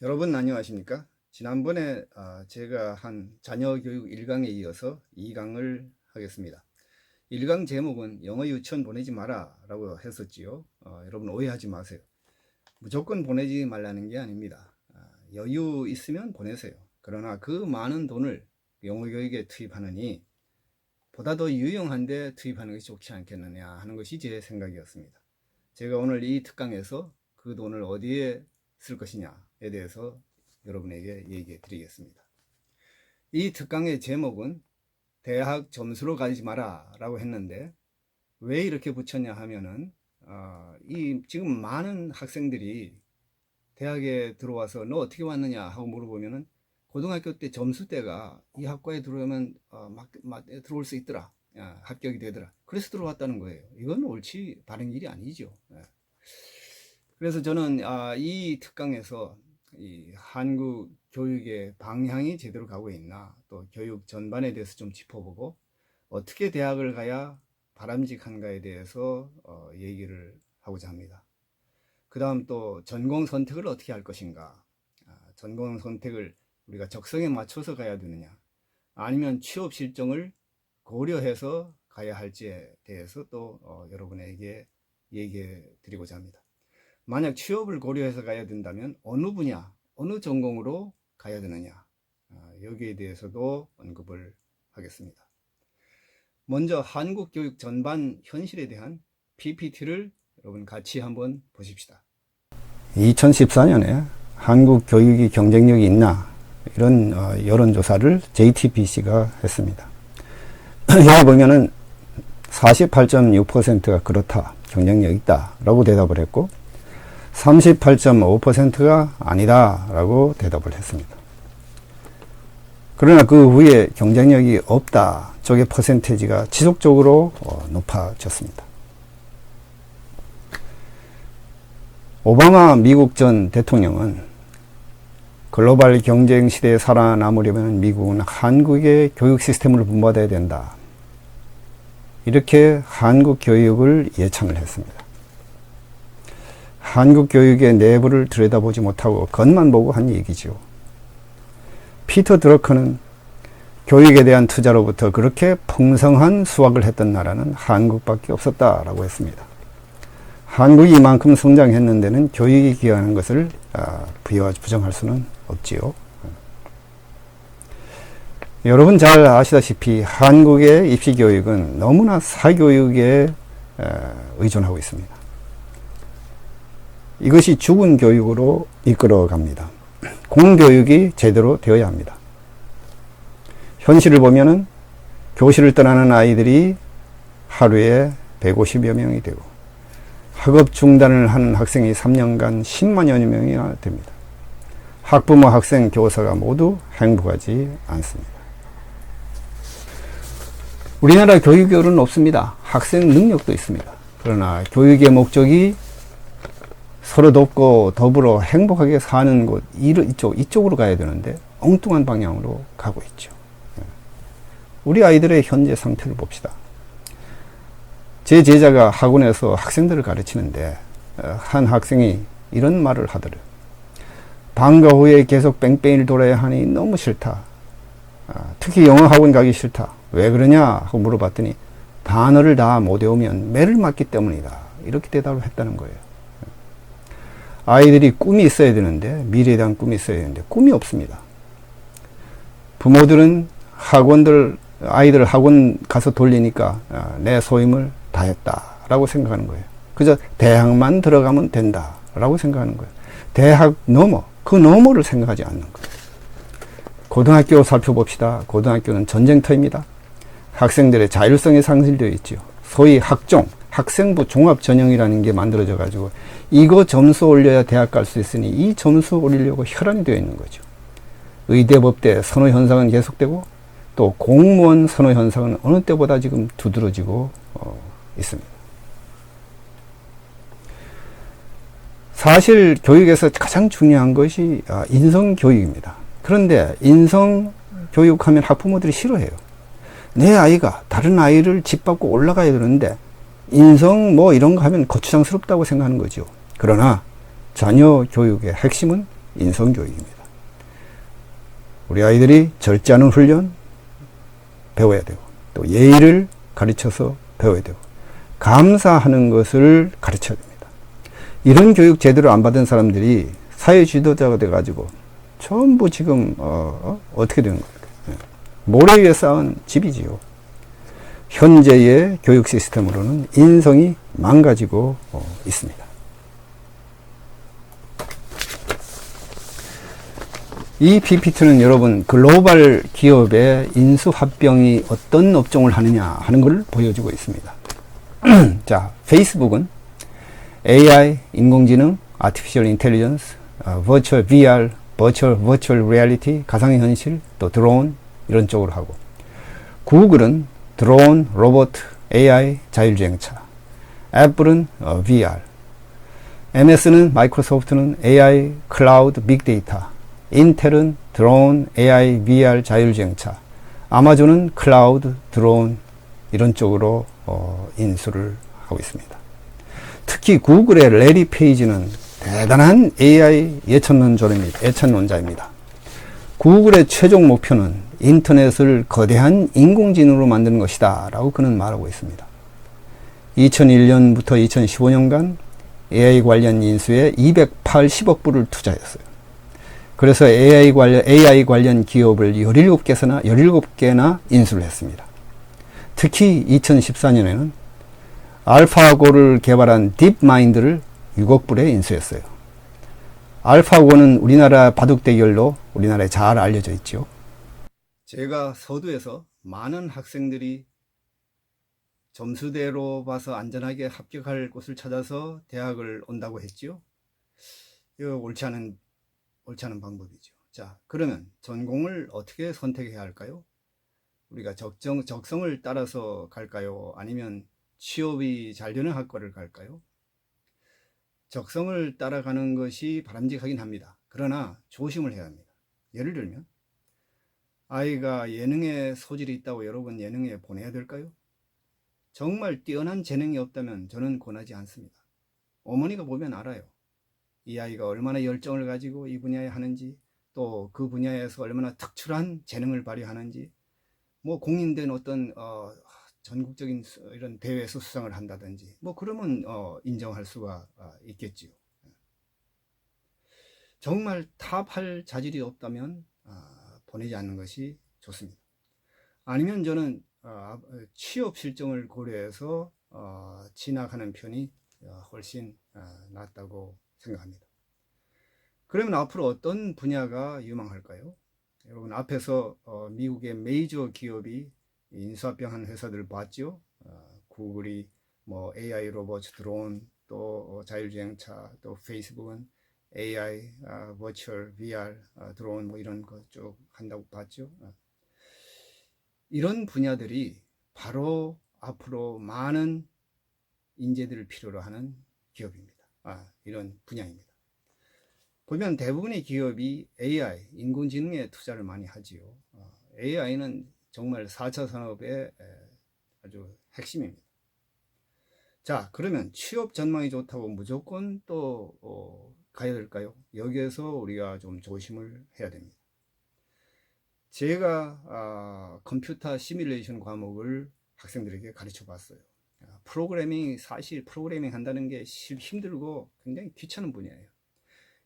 여러분 안녕하십니까? 지난번에 제가 한 자녀교육 1강에 이어서 2강을 하겠습니다. 1강 제목은 영어 유치원 보내지 마라 라고 했었지요. 여러분 오해하지 마세요. 무조건 보내지 말라는 게 아닙니다. 여유 있으면 보내세요. 그러나 그 많은 돈을 영어 교육에 투입하느니 보다 더 유용한데 투입하는 것이 좋지 않겠느냐 하는 것이 제 생각이었습니다. 제가 오늘 이 특강에서 그 돈을 어디에 쓸 것이냐에 대해서 여러분에게 얘기해 드리겠습니다. 이 특강의 제목은 대학 점수로 가지 마라 라고 했는데 왜 이렇게 붙였냐 하면은 지금 많은 학생들이 대학에 들어와서 너 어떻게 왔느냐 하고 물어보면은 고등학교 때 점수대가 이 학과에 들어오면 들어올 수 있더라, 합격이 되더라, 그래서 들어왔다는 거예요. 이건 옳지 바른 일이 아니죠. 그래서 저는 이 특강에서 이 한국 교육의 방향이 제대로 가고 있나, 또 교육 전반에 대해서 좀 짚어보고 어떻게 대학을 가야 바람직한가에 대해서 얘기를 하고자 합니다. 그 다음 또 전공 선택을 어떻게 할 것인가, 전공 선택을 우리가 적성에 맞춰서 가야 되느냐, 아니면 취업 실정을 고려해서 가야 할지에 대해서 또 여러분에게 얘기해 드리고자 합니다. 만약 취업을 고려해서 가야 된다면 어느 분야, 어느 전공으로 가야 되느냐, 여기에 대해서도 언급을 하겠습니다. 먼저 한국 교육 전반 현실에 대한 PPT를 여러분 같이 한번 보십시다. 2014년에 한국 교육이 경쟁력이 있나, 이런 여론조사를 JTBC가 했습니다. 여기 보면은 48.6%가 그렇다, 경쟁력 있다 라고 대답을 했고 38.5%가 아니다 라고 대답을 했습니다. 그러나 그 후에 경쟁력이 없다 쪽의 퍼센테이지가 지속적으로 높아졌습니다. 오바마 미국 전 대통령은 글로벌 경쟁 시대에 살아남으려면 미국은 한국의 교육 시스템을 본받아야 된다, 이렇게 한국 교육을 예찬을 했습니다. 한국 교육의 내부를 들여다보지 못하고 겉만 보고 한 얘기죠. 피터 드러커는 교육에 대한 투자로부터 그렇게 풍성한 수확을 했던 나라는 한국밖에 없었다라고 했습니다. 한국이 이만큼 성장했는 데는 교육이 기여하는 것을 부정할 수는 없지요. 여러분 잘 아시다시피 한국의 입시교육은 너무나 사교육에 의존하고 있습니다. 이것이 죽은 교육으로 이끌어갑니다. 공교육이 제대로 되어야 합니다. 현실을 보면은 교실을 떠나는 아이들이 하루에 150여 명이 되고 학업 중단을 하는 학생이 3년간 10만여 명이나 됩니다. 학부모, 학생, 교사가 모두 행복하지 않습니다. 우리나라 교육열은 없습니다. 학생 능력도 있습니다. 그러나 교육의 목적이 서로 돕고 더불어 행복하게 사는 곳, 이쪽으로 가야 되는데 엉뚱한 방향으로 가고 있죠. 우리 아이들의 현재 상태를 봅시다. 제 제자가 학원에서 학생들을 가르치는데 한 학생이 이런 말을 하더래요. 방과 후에 계속 뺑뺑이를 돌아야 하니 너무 싫다. 특히 영어 학원 가기 싫다. 왜 그러냐 하고 물어봤더니 단어를 다 못 외우면 매를 맞기 때문이다, 이렇게 대답을 했다는 거예요. 아이들이 꿈이 있어야 되는데, 미래에 대한 꿈이 있어야 되는데 꿈이 없습니다. 부모들은 아이들 학원 가서 돌리니까 내 소임을 다했다 라고 생각하는 거예요. 그저 대학만 들어가면 된다 라고 생각하는 거예요. 대학 너머, 그 너머를 생각하지 않는 거예요. 고등학교 살펴봅시다. 고등학교는 전쟁터입니다. 학생들의 자율성이 상실되어 있죠. 소위 학생부 종합전형이라는 게 만들어져 가지고 이거 점수 올려야 대학 갈 수 있으니 이 점수 올리려고 혈안이 되어 있는 거죠. 의대, 법대 선호 현상은 계속되고 또 공무원 선호 현상은 어느 때보다 지금 두드러지고 있습니다. 사실 교육에서 가장 중요한 것이 인성교육입니다. 그런데 인성교육하면 학부모들이 싫어해요. 내 아이가 다른 아이를 짓밟고 올라가야 되는데 인성 이런 거 하면 거추장스럽다고 생각하는 거죠. 그러나 자녀 교육의 핵심은 인성교육입니다. 우리 아이들이 절제 하는 훈련 배워야 되고, 또 예의를 가르쳐서 배워야 되고, 감사하는 것을 가르쳐야 됩니다. 이런 교육 제대로 안 받은 사람들이 사회 지도자가 돼가지고 전부 지금 어떻게 되는 거예요? 모래 위에 쌓은 집이지요. 현재의 교육 시스템으로는 인성이 망가지고 있습니다. 이 PPT는 여러분 글로벌 기업의 인수합병이 어떤 업종을 하느냐 하는 것을 보여주고 있습니다. 자, 페이스북은 AI, 인공지능, Artificial Intelligence, Virtual VR, Virtual Reality, 가상현실, 또 드론 이런 쪽으로 하고, 구글은 드론, 로봇, AI, 자율주행차, 애플은 VR, MS는 마이크로소프트는 AI, 클라우드, 빅데이터, 인텔은 드론, AI, VR, 자율주행차, 아마존은 클라우드, 드론 이런 쪽으로 인수를 하고 있습니다. 특히 구글의 레리 페이지는 대단한 AI 예천론자입니다. 구글의 최종 목표는 인터넷을 거대한 인공지능으로 만드는 것이다 라고 그는 말하고 있습니다. 2001년부터 2015년간 AI 관련 인수에 280억 불을 투자했어요. 그래서 AI 관련 기업을 17개나 인수를 했습니다. 특히 2014년에는 알파고를 개발한 딥마인드를 6억 불에 인수했어요. 알파고는 우리나라 바둑 대결로 우리나라에 잘 알려져 있죠. 제가 서두에서 많은 학생들이 점수대로 봐서 안전하게 합격할 곳을 찾아서 대학을 온다고 했지요. 이거 옳지 않은 방법이죠. 자, 그러면 전공을 어떻게 선택해야 할까요? 우리가 적성을 따라서 갈까요? 아니면 취업이 잘 되는 학과를 갈까요? 적성을 따라가는 것이 바람직하긴 합니다. 그러나 조심을 해야 합니다. 예를 들면 아이가 예능에 소질이 있다고 여러분 예능에 보내야 될까요? 정말 뛰어난 재능이 없다면 저는 권하지 않습니다. 어머니가 보면 알아요. 이 아이가 얼마나 열정을 가지고 이 분야에 하는지, 또 그 분야에서 얼마나 특출한 재능을 발휘하는지, 뭐 공인된 어떤 전국적인 이런 대회에서 수상을 한다든지, 뭐 그러면 인정할 수가 있겠지요. 정말 탑할 자질이 없다면 보내지 않는 것이 좋습니다. 아니면 저는 취업 실정을 고려해서 진학하는 편이 훨씬 낫다고 생각합니다. 그러면 앞으로 어떤 분야가 유망할까요? 여러분 앞에서 미국의 메이저 기업이 인수합병한 회사들을 봤죠. 구글이 뭐 AI, 로봇, 드론, 또 자율주행차, 또 페이스북은 AI, 버추얼, VR, 드론 뭐 이런 거 쭉 한다고 봤죠. 이런 분야들이 바로 앞으로 많은 인재들을 필요로 하는 기업입니다. 이런 분야입니다. 보면 대부분의 기업이 AI, 인공지능에 투자를 많이 하지요. AI는 정말 4차 산업의 아주 핵심입니다. 자, 그러면 취업 전망이 좋다고 무조건 또 가야 될까요? 여기에서 우리가 좀 조심을 해야 됩니다. 제가 컴퓨터 시뮬레이션 과목을 학생들에게 가르쳐 봤어요. 사실 프로그래밍 한다는 게 힘들고 굉장히 귀찮은 분야예요.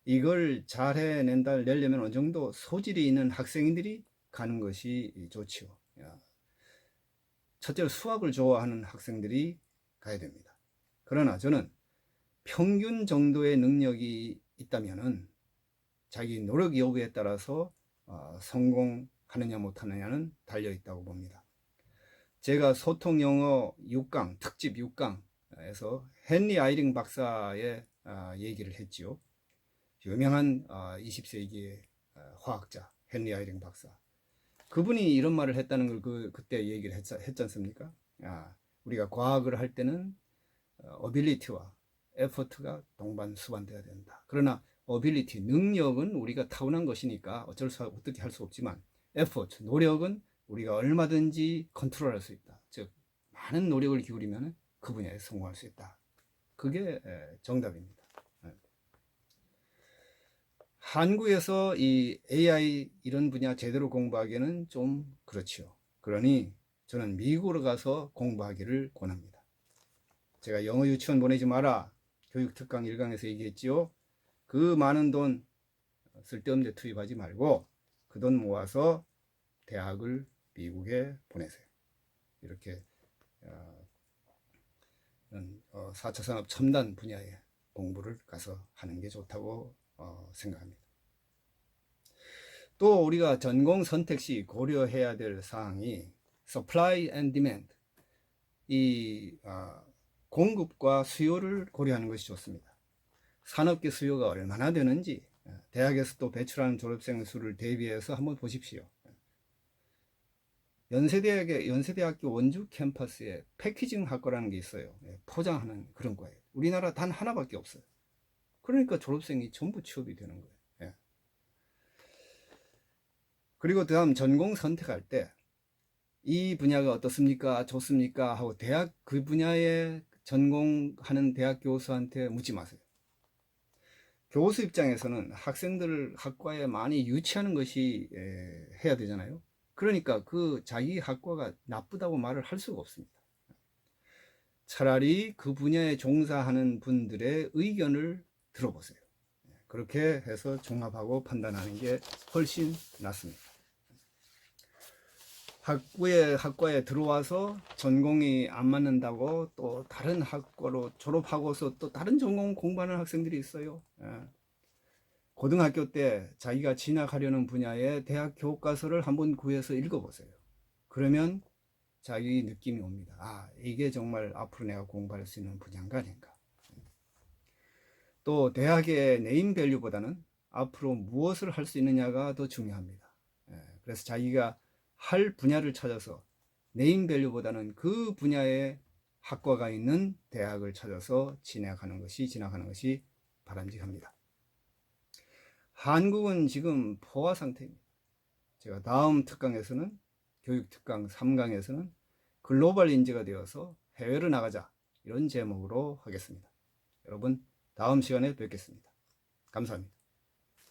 이걸 잘 내려면 어느 정도 소질이 있는 학생들이 가는 것이 좋지요. 첫째로 수학을 좋아하는 학생들이 가야 됩니다. 그러나 저는 평균 정도의 능력이 있다면은 자기 노력 여부에 따라서 성공하느냐 못하느냐는 달려 있다고 봅니다. 제가 소통 영어 6강, 특집 6강에서 헨리 아이링 박사의 얘기를 했지요. 유명한 20세기의 화학자 헨리 아이링 박사. 그분이 이런 말을 했다는 걸 그때 얘기를 했지 않습니까? 우리가 과학을 할 때는 어빌리티와 에포트가 동반수반돼야 된다. 그러나 어빌리티, 능력은 우리가 타고난 것이니까 어떻게 할 수 없지만 에포트, 노력은 우리가 얼마든지 컨트롤할 수 있다. 즉 많은 노력을 기울이면 그 분야에 성공할 수 있다. 그게 정답입니다. 한국에서 이 AI 이런 분야 제대로 공부하기에는 좀 그렇죠. 그러니 저는 미국으로 가서 공부하기를 권합니다. 제가 영어 유치원 보내지 마라 교육특강 1강에서 얘기했지요. 그 많은 돈 쓸데없는 데 투입하지 말고 그 돈 모아서 대학을 미국에 보내세요. 이렇게 4차 산업 첨단 분야의 공부를 가서 하는 게 좋다고 생각합니다. 또 우리가 전공 선택 시 고려해야 될 사항이 supply and demand, 이 공급과 수요를 고려하는 것이 좋습니다. 산업계 수요가 얼마나 되는지 대학에서 또 배출하는 졸업생 수를 대비해서 한번 보십시오. 연세대학교 원주 캠퍼스에 패키징 학과라는 게 있어요. 포장하는 그런 거예요. 우리나라 단 하나밖에 없어요. 그러니까 졸업생이 전부 취업이 되는 거예요. 그리고 다음 전공 선택할 때 이 분야가 어떻습니까? 좋습니까? 하고 대학 그 분야에 전공하는 대학 교수한테 묻지 마세요. 교수 입장에서는 학생들을 학과에 많이 유치하는 것이 해야 되잖아요. 그러니까 그 자기 학과가 나쁘다고 말을 할 수가 없습니다. 차라리 그 분야에 종사하는 분들의 의견을 들어보세요. 그렇게 해서 종합하고 판단하는 게 훨씬 낫습니다. 학과에 들어와서 전공이 안 맞는다고 또 다른 학과로 졸업하고서 또 다른 전공 공부하는 학생들이 있어요. 고등학교 때 자기가 진학하려는 분야의 대학 교과서를 한번 구해서 읽어보세요. 그러면 자기 느낌이 옵니다. 아, 이게 정말 앞으로 내가 공부할 수 있는 분야인가 아닌가. 또 대학의 네임밸류보다는 앞으로 무엇을 할 수 있느냐가 더 중요합니다. 그래서 자기가 할 분야를 찾아서 네임밸류보다는 그 분야에 학과가 있는 대학을 찾아서 진학하는 것이 바람직합니다. 한국은 지금 포화 상태입니다. 제가 다음 특강에서는 교육특강 3강에서는 글로벌 인재가 되어서 해외로 나가자 이런 제목으로 하겠습니다. 여러분 다음 시간에 뵙겠습니다. 감사합니다.